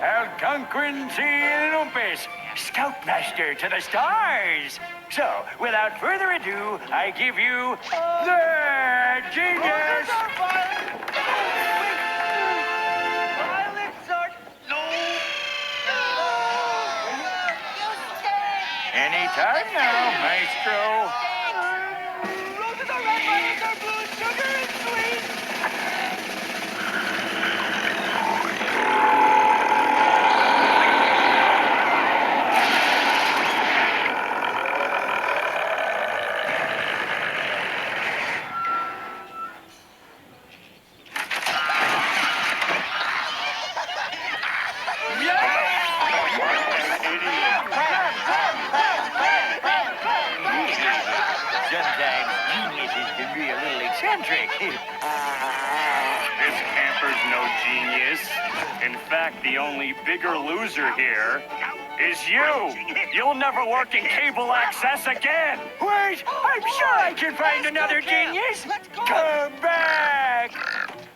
Algonquin Olympus, Scoutmaster to the stars. So, without further ado, I give you the genius. Violets are Anytime now, Maestro. roses are red, violets are blue, sugar is sweet. Sometimes geniuses can be a little eccentric. This camper's no genius. In fact, the only bigger loser here is you. You'll never work in cable access again. Wait, I'm sure I can find another genius. Come back.